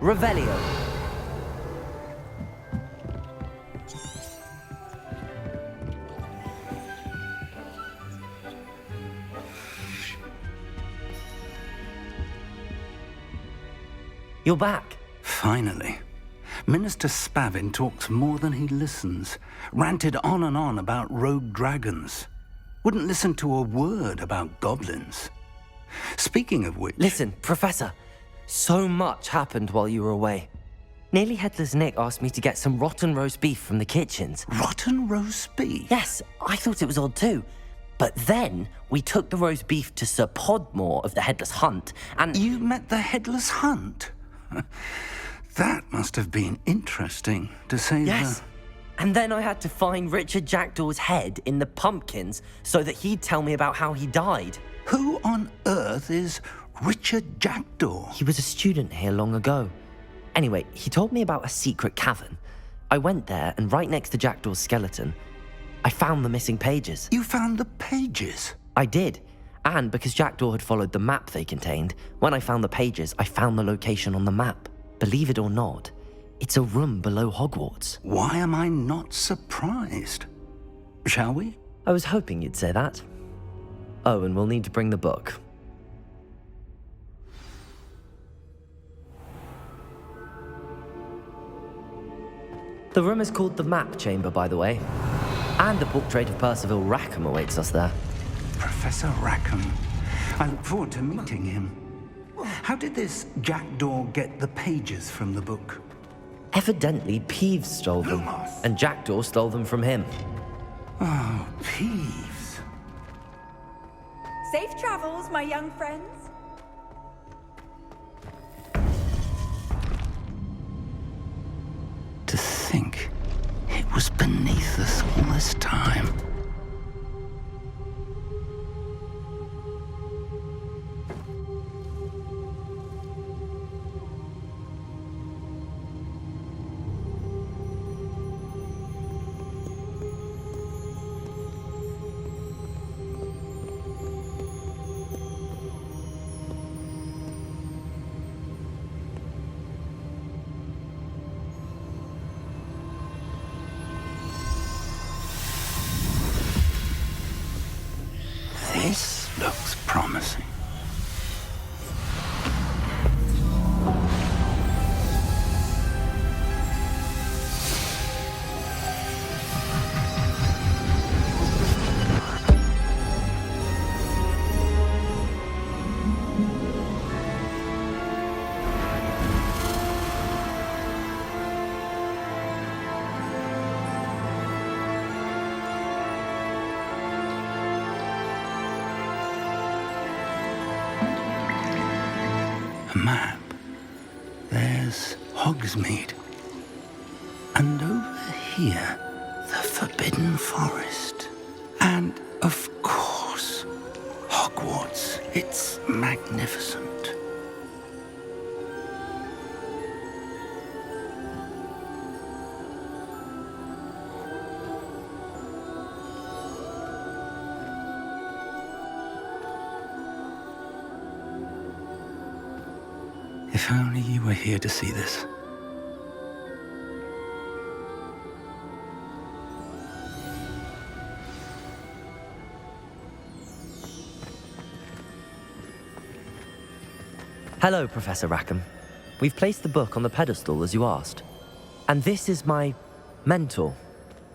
Revelio. You're back. Finally. Minister Spavin talks more than he listens. Ranted on and on about rogue dragons. Wouldn't listen to a word about goblins. Speaking of which... Listen, Professor. So much happened while you were away. Nearly Headless Nick asked me to get some rotten roast beef from the kitchens. Rotten roast beef? Yes, I thought it was odd too. But then we took the roast beef to Sir Podmore of the Headless Hunt, and... You met the Headless Hunt? That must have been interesting, to say the... Yes. And then I had to find Richard Jackdaw's head in the pumpkins so that he'd tell me about how he died. Who on earth is Richard Jackdaw? He was a student here long ago. Anyway, he told me about a secret cavern. I went there, and right next to Jackdaw's skeleton, I found the missing pages. You found the pages? I did. And because Jackdaw had followed the map they contained, when I found the pages, I found the location on the map. Believe it or not, it's a room below Hogwarts. Why am I not surprised? Shall we? I was hoping you'd say that. Oh, and we'll need to bring the book. The room is called the Map Chamber, by the way. And a portrait of Percival Rackham awaits us there. Professor Rackham. I look forward to meeting him. How did this Jackdaw get the pages from the book? Evidently, Peeves stole them, and Jackdaw stole them from him. Oh, Peeves. Safe travels, my young friends. To think it was beneath us all this time. This looks promising. Map. There's Hogsmeade. And over here, the Forbidden Forest. And, of course, Hogwarts. It's magnificent. If only you were here to see this. Hello, Professor Rackham. We've placed the book on the pedestal as you asked. And this is my mentor,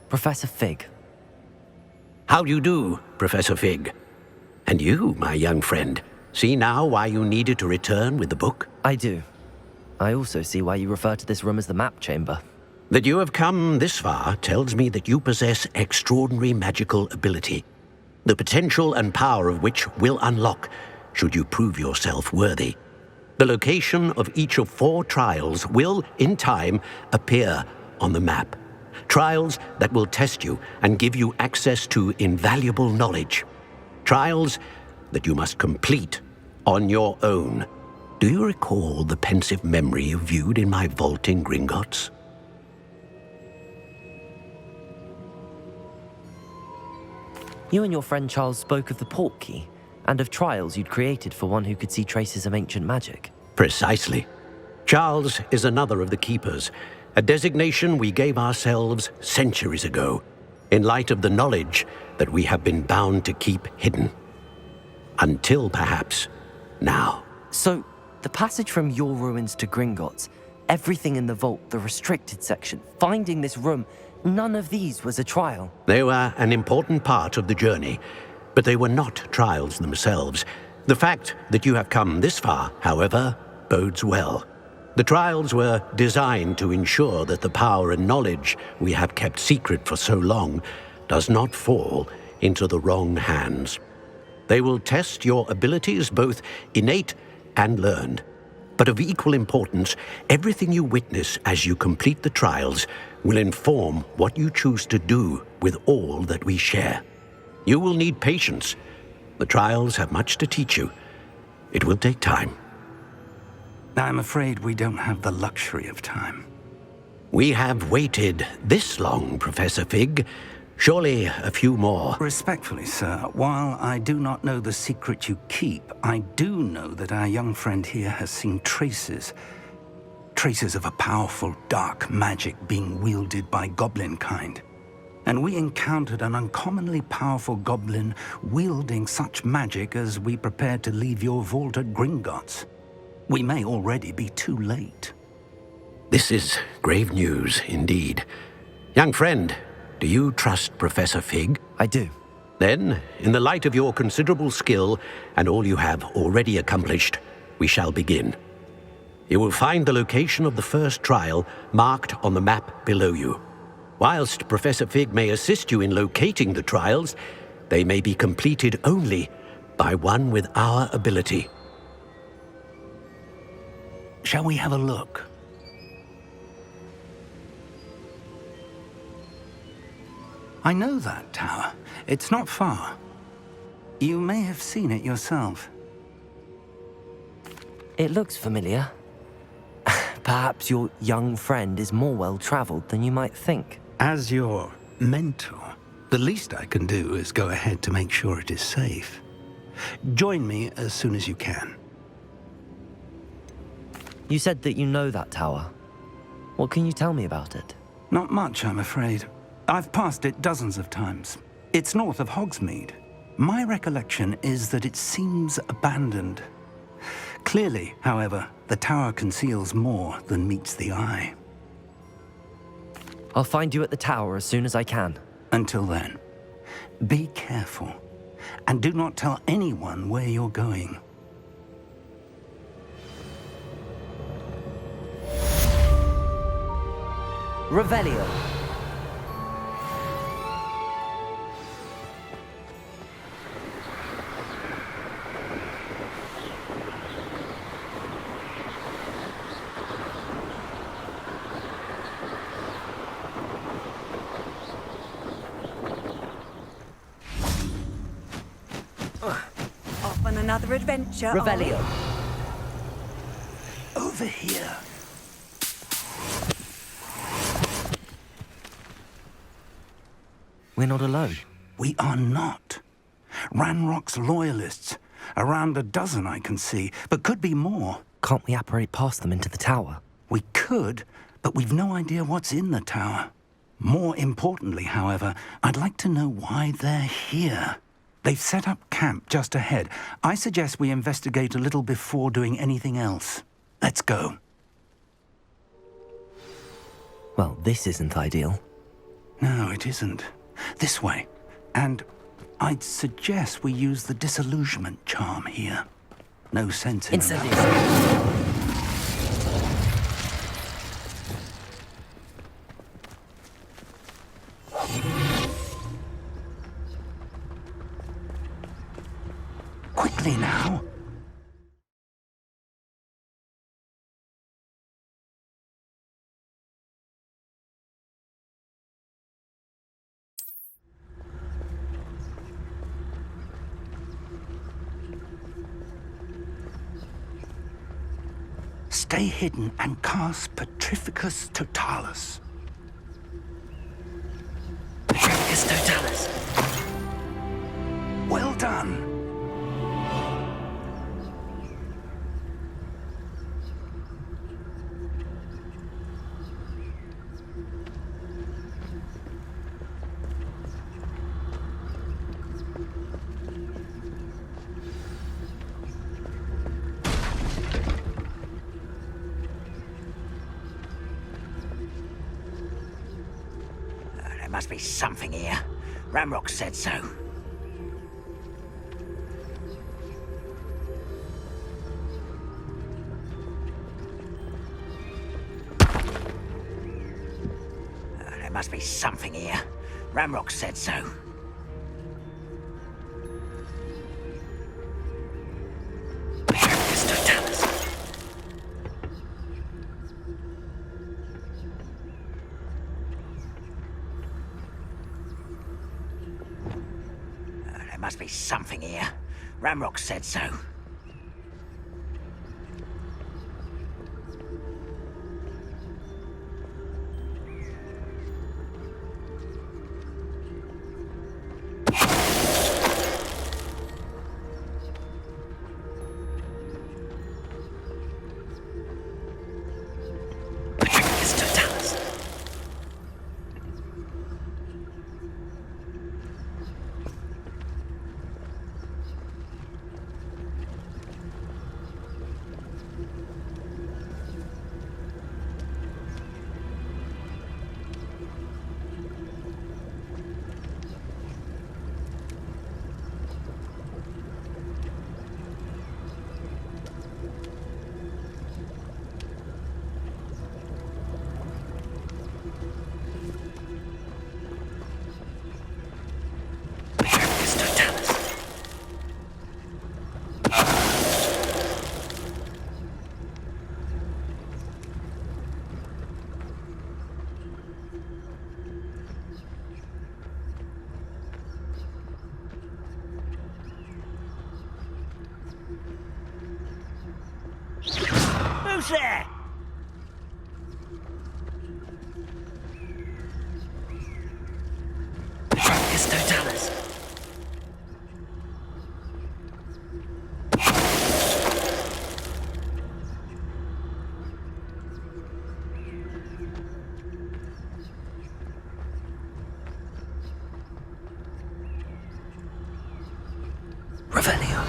Professor Fig. How do you do, Professor Fig? And you, my young friend, see now why you needed to return with the book? I do. I also see why you refer to this room as the Map Chamber. That you have come this far tells me that you possess extraordinary magical ability, the potential and power of which will unlock should you prove yourself worthy. The location of each of 4 trials will, in time, appear on the map. Trials that will test you and give you access to invaluable knowledge. Trials that you must complete on your own. Do you recall the pensive memory you viewed in my vault in Gringotts? You and your friend Charles spoke of the portkey and of trials you'd created for one who could see traces of ancient magic. Precisely. Charles is another of the keepers, a designation we gave ourselves centuries ago, in light of the knowledge that we have been bound to keep hidden. Until, perhaps, now. So, the passage from your ruins to Gringotts, everything in the vault, the restricted section, finding this room, none of these was a trial. They were an important part of the journey, but they were not trials themselves. The fact that you have come this far, however, bodes well. The trials were designed to ensure that the power and knowledge we have kept secret for so long does not fall into the wrong hands. They will test your abilities, both innate and learned. But of equal importance, everything you witness as you complete the trials will inform what you choose to do with all that we share. You will need patience. The trials have much to teach you. It will take time. I'm afraid we don't have the luxury of time. We have waited this long, Professor Fig. Surely a few more. Respectfully, sir, while I do not know the secret you keep, I do know that our young friend here has seen traces of a powerful dark magic being wielded by goblin kind. And we encountered an uncommonly powerful goblin wielding such magic as we prepared to leave your vault at Gringotts. We may already be too late. This is grave news indeed. Young friend, do you trust Professor Fig? I do. Then, in the light of your considerable skill and all you have already accomplished, we shall begin. You will find the location of the first trial marked on the map below you. Whilst Professor Fig may assist you in locating the trials, they may be completed only by one with our ability. Shall we have a look? I know that tower. It's not far. You may have seen it yourself. It looks familiar. Perhaps your young friend is more well-traveled than you might think. As your mentor, the least I can do is go ahead to make sure it is safe. Join me as soon as you can. You said that you know that tower. What can you tell me about it? Not much, I'm afraid. I've passed it dozens of times. It's north of Hogsmeade. My recollection is that it seems abandoned. Clearly, however, the tower conceals more than meets the eye. I'll find you at the tower as soon as I can. Until then, be careful, and do not tell anyone where you're going. Revelio. Off on another adventure. are we? Revelio. Over here. We're not alone. We are not. Ranrock's loyalists. Around a dozen I can see, but could be more. Can't we apparate past them into the tower? We could, but we've no idea what's in the tower. More importantly, however, I'd like to know why they're here. They've set up camp just ahead. I suggest we investigate a little before doing anything else. Let's go. Well, this isn't ideal. No, it isn't. This way. And I'd suggest we use the disillusionment charm here. No sense in Incendies. Quickly now. Stay hidden and cast Petrificus Totalis. Petrificus Totalis. Well done. must be something here. Ramrock said so. There must be something here. Ramrock said so. There must be something here. Ramrock said so. Who's there? It's Totalis. Revelio.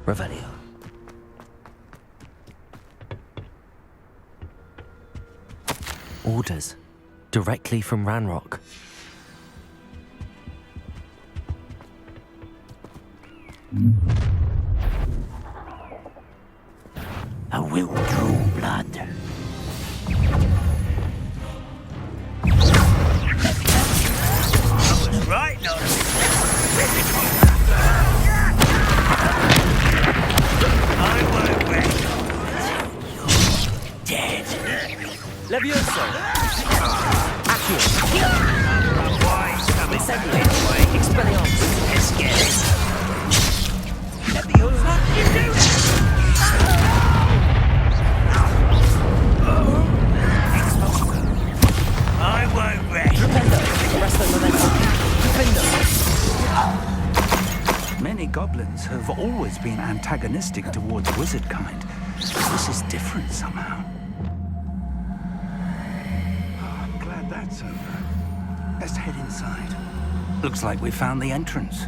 Revelio. Orders. Directly from Ranrock. A will draw blood. I was right, not I won't rest you're dead. Levioso! Accio! Wise coming Incendio! way. Expelliarmus! Escape. Leviosa, you do it! I won't rest. Rependo! Resto momento! Defendo! Many goblins have always been antagonistic towards wizard kind. This is different somehow. Oh, I'm glad that's over. Let's head inside. Looks like we found the entrance.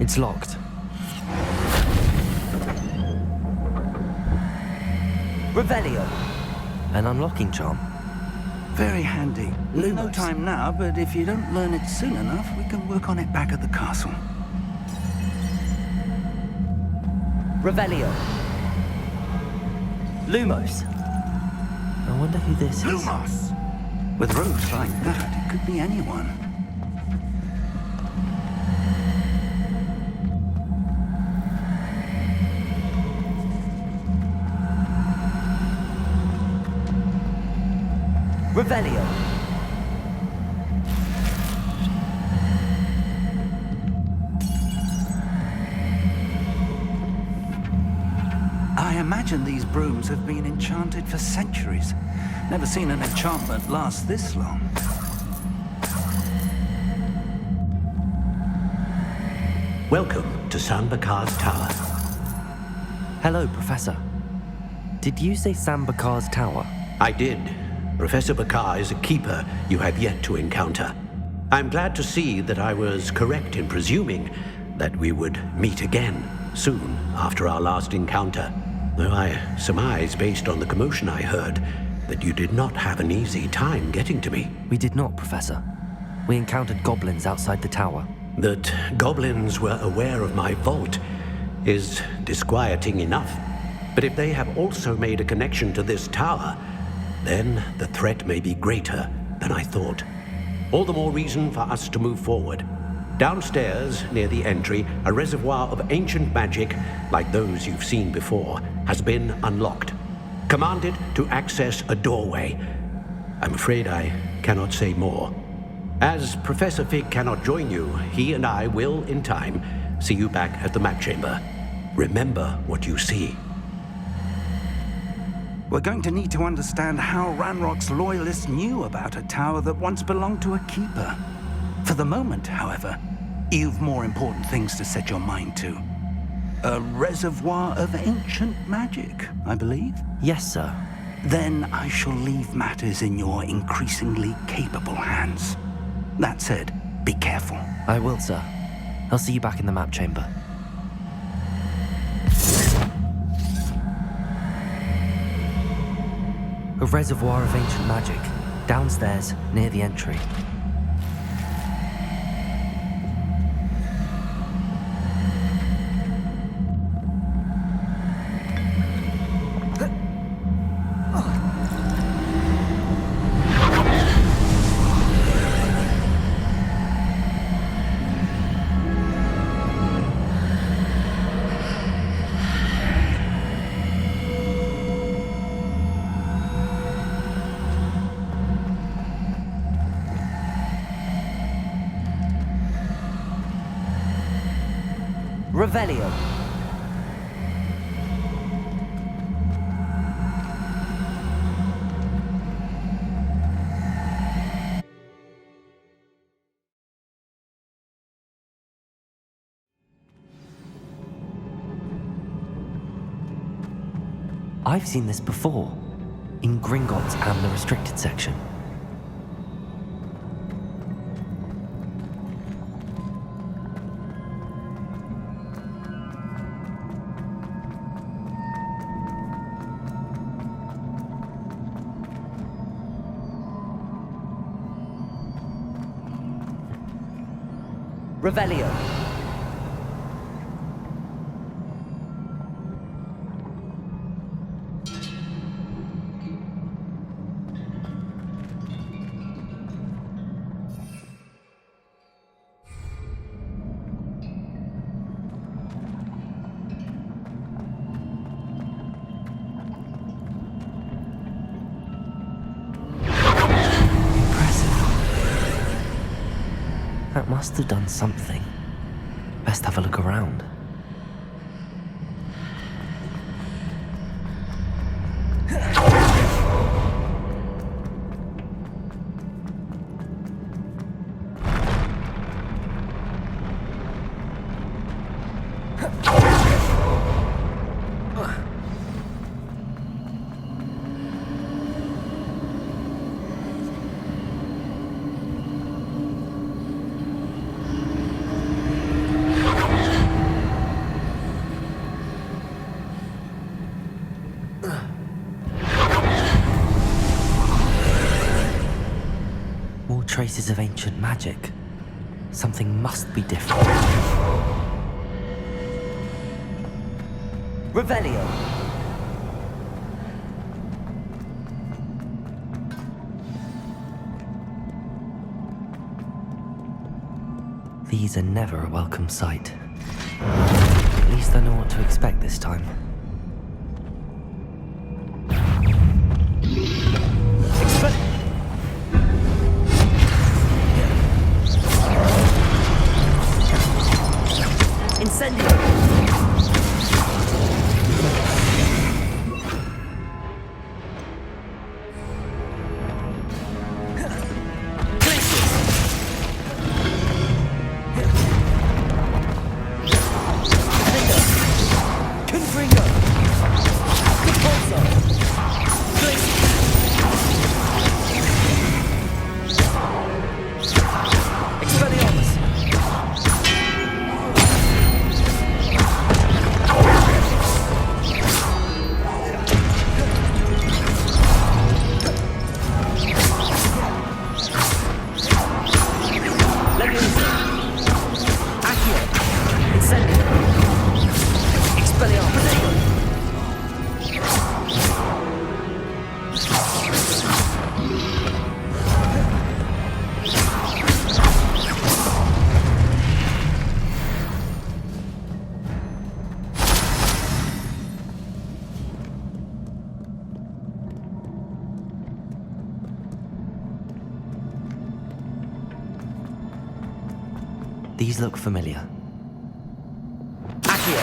It's locked. Revelio! An unlocking charm. Very handy. Lumos. No time now, but if you don't learn it soon enough, we can work on it back at the castle. Revelio. Lumos. I wonder who this is. Lumos! With robes like that, it could be anyone. Revelio. I imagine these brooms have been enchanted for centuries. Never seen an enchantment last this long. Welcome to Sambakar's Tower. Hello, Professor. Did you say Sambakar's Tower? I did. Professor Bakar is a keeper you have yet to encounter. I'm glad to see that I was correct in presuming that we would meet again soon after our last encounter, though I surmise, based on the commotion I heard, that you did not have an easy time getting to me. We did not, Professor. We encountered goblins outside the tower. That goblins were aware of my vault is disquieting enough. But if they have also made a connection to this tower, then the threat may be greater than I thought. All the more reason for us to move forward. Downstairs, near the entry, a reservoir of ancient magic, like those you've seen before, has been unlocked. Commanded to access a doorway. I'm afraid I cannot say more. As Professor Fig cannot join you, he and I will, in time, see you back at the map chamber. Remember what you see. We're going to need to understand how Ranrock's loyalists knew about a tower that once belonged to a keeper. For the moment, however, you've more important things to set your mind to. A reservoir of ancient magic, I believe? Yes, sir. Then I shall leave matters in your increasingly capable hands. That said, be careful. I will, sir. I'll see you back in the map chamber. A reservoir of ancient magic, downstairs, near the entry. Revelio. I've seen this before, in Gringotts and the restricted section. Revelio. That must have done something. Best have a look around. Traces of ancient magic. Something must be different. Revelio. These are never a welcome sight. At least I know what to expect this time. Incendio! These look familiar. Accio!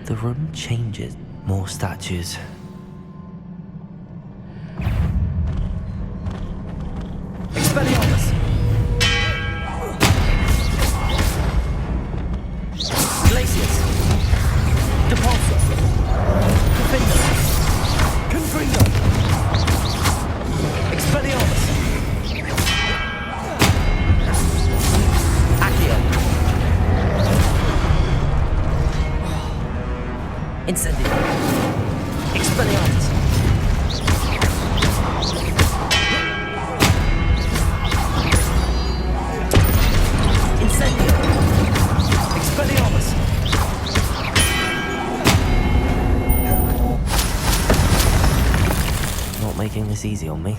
The room changes. More statues. Expelliarmus! Glacius! Depulso! Defender! Confringo! Expelliarmus! Accio! Incendio! Expelliarmus! Incendio! Expelliarmus! Not making this easy on me.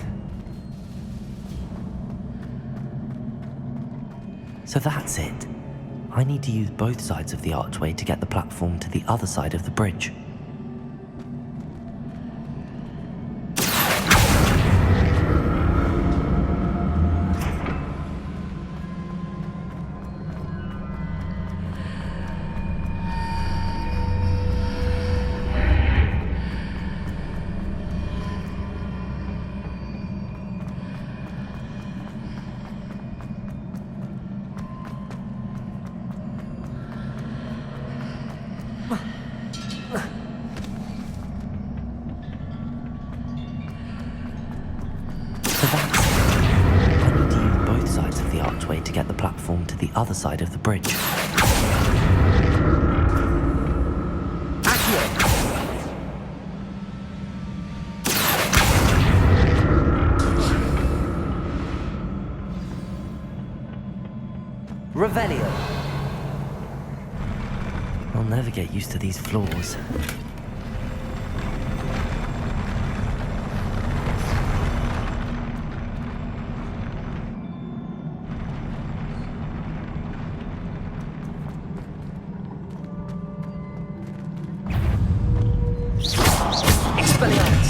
So that's it. I need to use both sides of the archway to get the platform to the other side of the bridge. So that's it. I need to use both sides of the archway to get the platform to the other side of the bridge. Accio! Revelio! I'll never get used to these floors. Expelliarmus!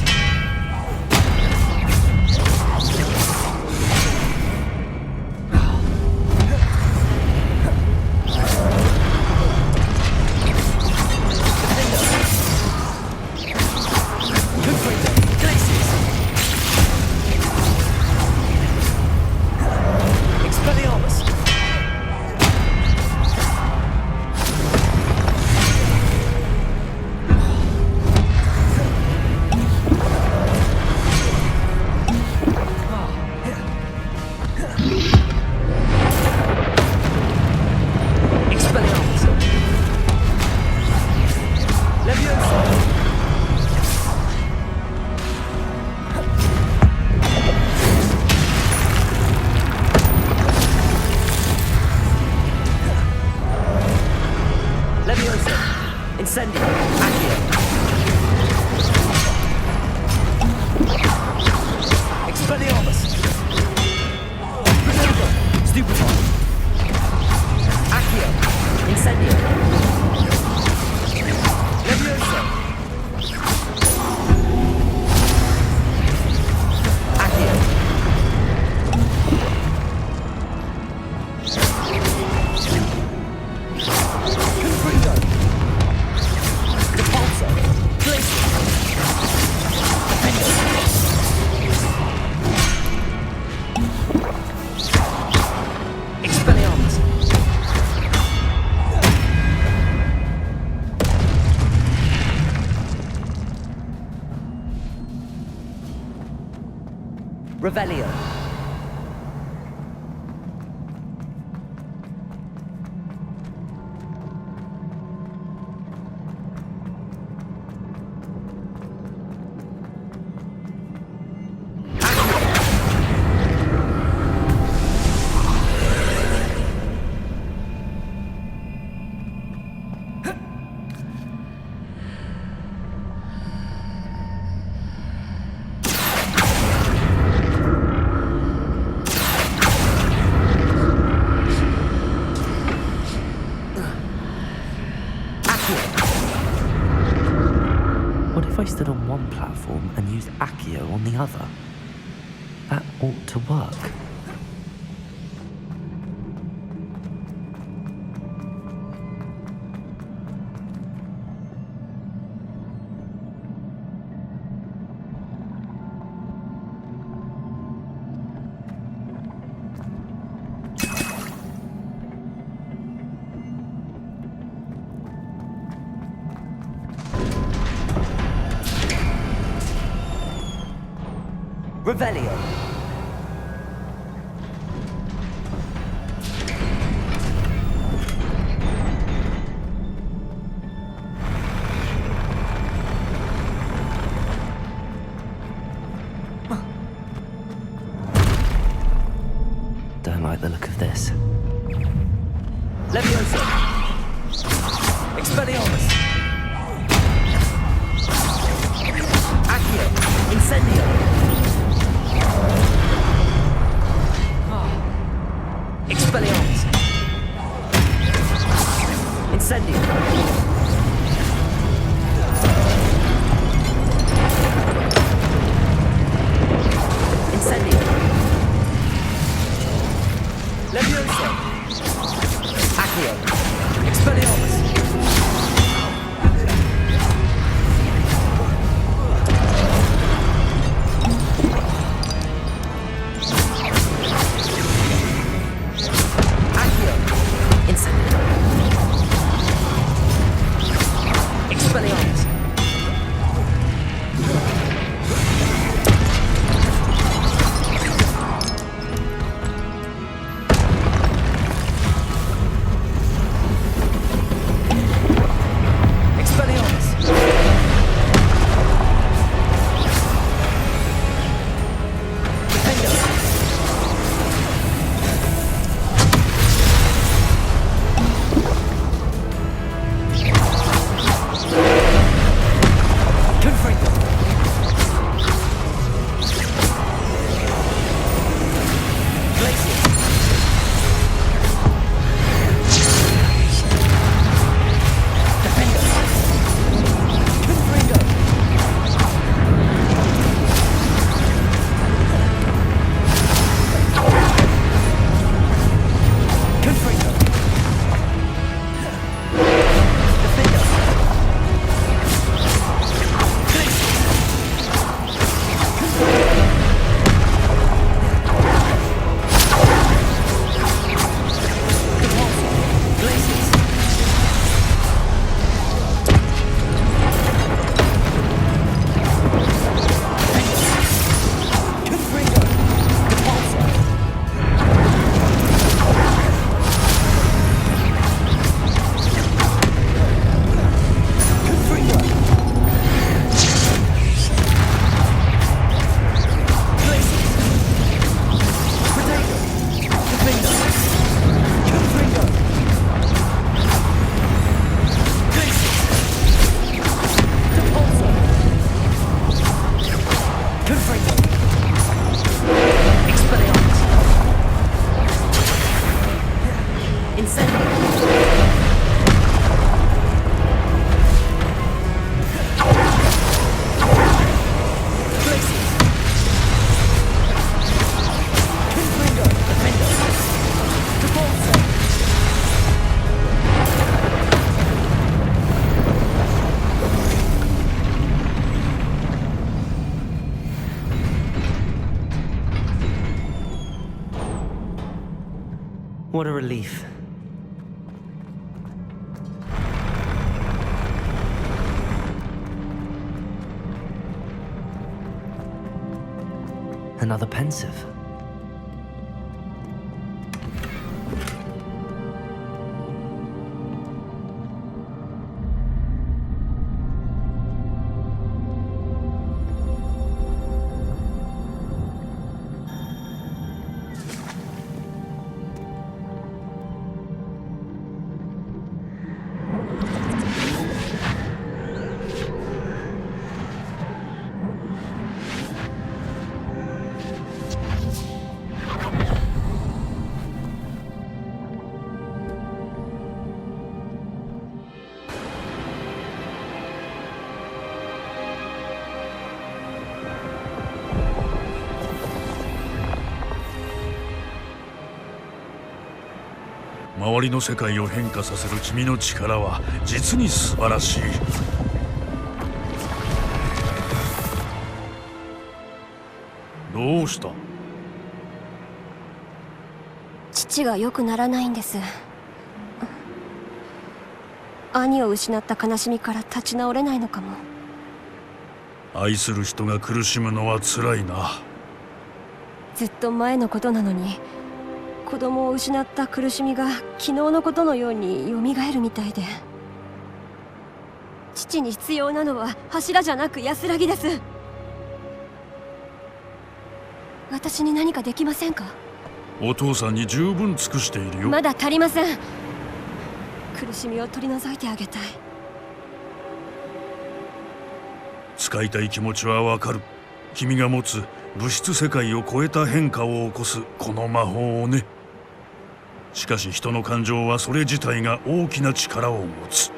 Incendio! Accio! Expelliarmus! Protego! Stupefy! Accio! Incendio! Levioso! Accio! Confringo! Depulso! Glacius! Defender! Expelliarmus! Revelio! other. That ought to work. Revelio. Don't like the look of this. Leviosa. Expelliarmus. Accio. Incendio. Expelliarmus. Incendio. Incendio. Leviosa. Accio. Expelliarmus. What a relief. Another pensive. 周りの世界を変化させる君の力は実に素晴らしい。どうした？父が良くならないんです。兄を失った悲しみから立ち直れないのかも。愛する人が苦しむのは辛いな。ずっと前のことなのに、子供を失った苦しみが昨日のことのように蘇るみたいで。父に必要なのは柱じゃなく安らぎです。私に何かできませんか？お父さんに十分尽くしているよ。まだ足りません。苦しみを取り除いてあげたい。使いたい気持ちはわかる。君が持つ物質世界を超えた変化を起こすこの魔法をね。しかし人の感情はそれ自体が大きな力を持つ。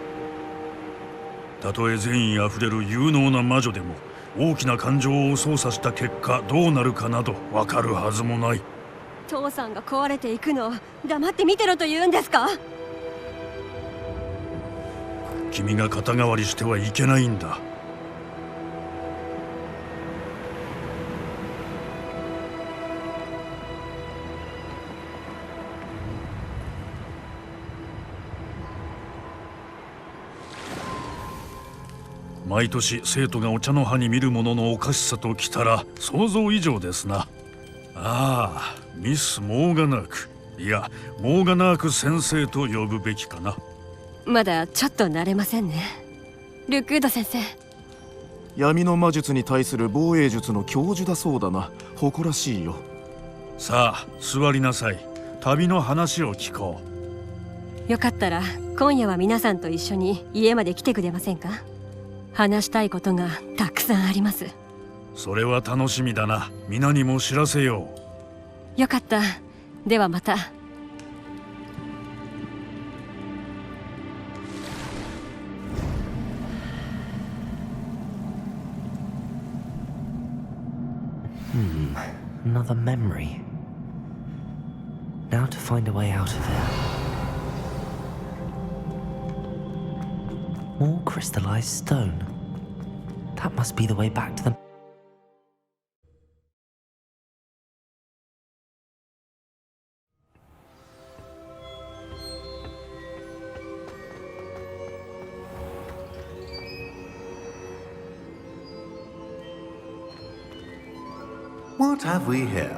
たとえ善意あふれる有能な魔女でも大きな感情を操作した結果どうなるかなどわかるはずもない。父さんが壊れていくのを黙って見てろと言うんですか？君が肩代わりしてはいけないんだ。毎年生徒がお茶の葉に見るもののおかしさときたら想像以上ですな。ああ、ミス・モーガナーク、いやモーガナーク先生と呼ぶべきかな。まだちょっと慣れませんね。ルクード先生。闇の魔術に対する防衛術の教授だそうだな。誇らしいよ。さあ座りなさい。旅の話を聞こう。よかったら今夜は皆さんと一緒に家まで来てくれませんか？話したいことがたくさんあります。それは楽しみだな。皆にも知らせよう。よかった。ではまた。Another memory. Now to find a way out of here. More crystallized stone. That must be the way back to the... What have we here?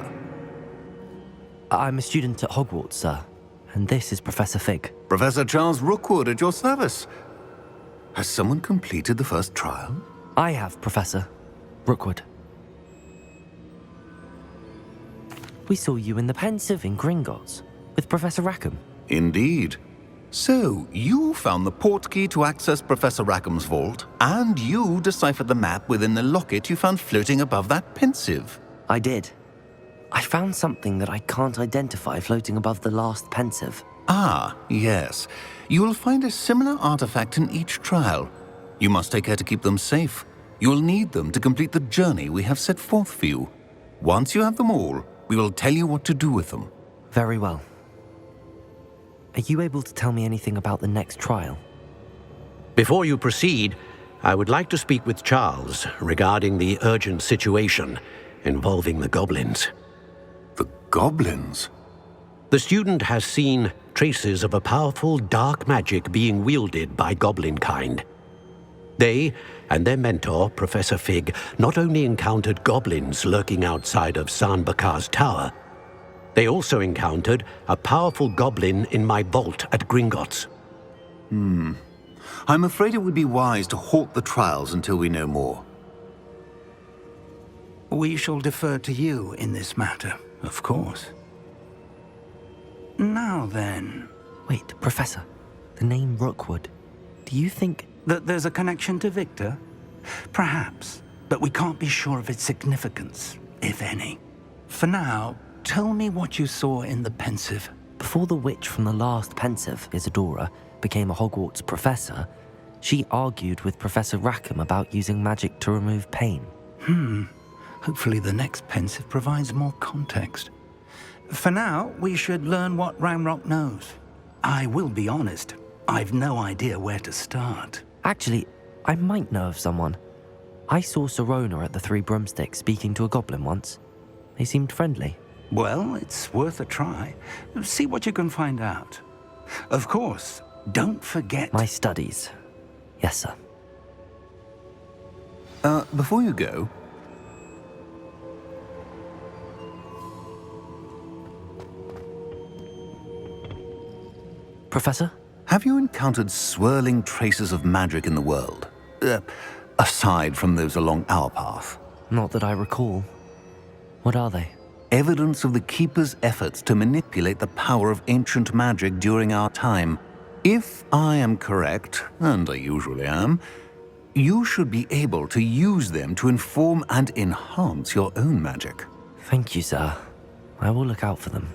I'm a student at Hogwarts, sir. And this is Professor Fig. Professor Charles Rookwood at your service. Has someone completed the first trial? I have, Professor Rookwood. We saw you in the Pensive in Gringotts with Professor Rackham. Indeed. So, you found the portkey to access Professor Rackham's vault, and you deciphered the map within the locket you found floating above that Pensive. I did. I found something that I can't identify floating above the last Pensive. Ah, yes. You will find a similar artifact in each trial. You must take care to keep them safe. You will need them to complete the journey we have set forth for you. Once you have them all, we will tell you what to do with them. Very well. Are you able to tell me anything about the next trial? Before you proceed, I would like to speak with Charles regarding the urgent situation involving the goblins. The goblins? The student has seen traces of a powerful dark magic being wielded by goblin kind. They and their mentor, Professor Fig, not only encountered goblins lurking outside of Sanbakar's tower, they also encountered a powerful goblin in my vault at Gringotts. I'm afraid it would be wise to halt the trials until we know more. We shall defer to you in this matter, of course. Now then... Wait, Professor. The name Rookwood. Do you think... that there's a connection to Victor? Perhaps, but we can't be sure of its significance, if any. For now, tell me what you saw in the Pensive. Before the witch from the last Pensive, Isadora, became a Hogwarts professor, she argued with Professor Rackham about using magic to remove pain. Hopefully the next Pensive provides more context. For now, we should learn what Ramrock knows. I will be honest, I've no idea where to start. Actually, I might know of someone. I saw Sirona at the Three Broomsticks speaking to a goblin once. They seemed friendly. Well, it's worth a try. See what you can find out. Of course, don't forget... My studies. Yes, sir. Before you go... Professor? Have you encountered swirling traces of magic in the world? Aside from those along our path? Not that I recall. What are they? Evidence of the Keeper's efforts to manipulate the power of ancient magic during our time. If I am correct, and I usually am, you should be able to use them to inform and enhance your own magic. Thank you, sir. I will look out for them.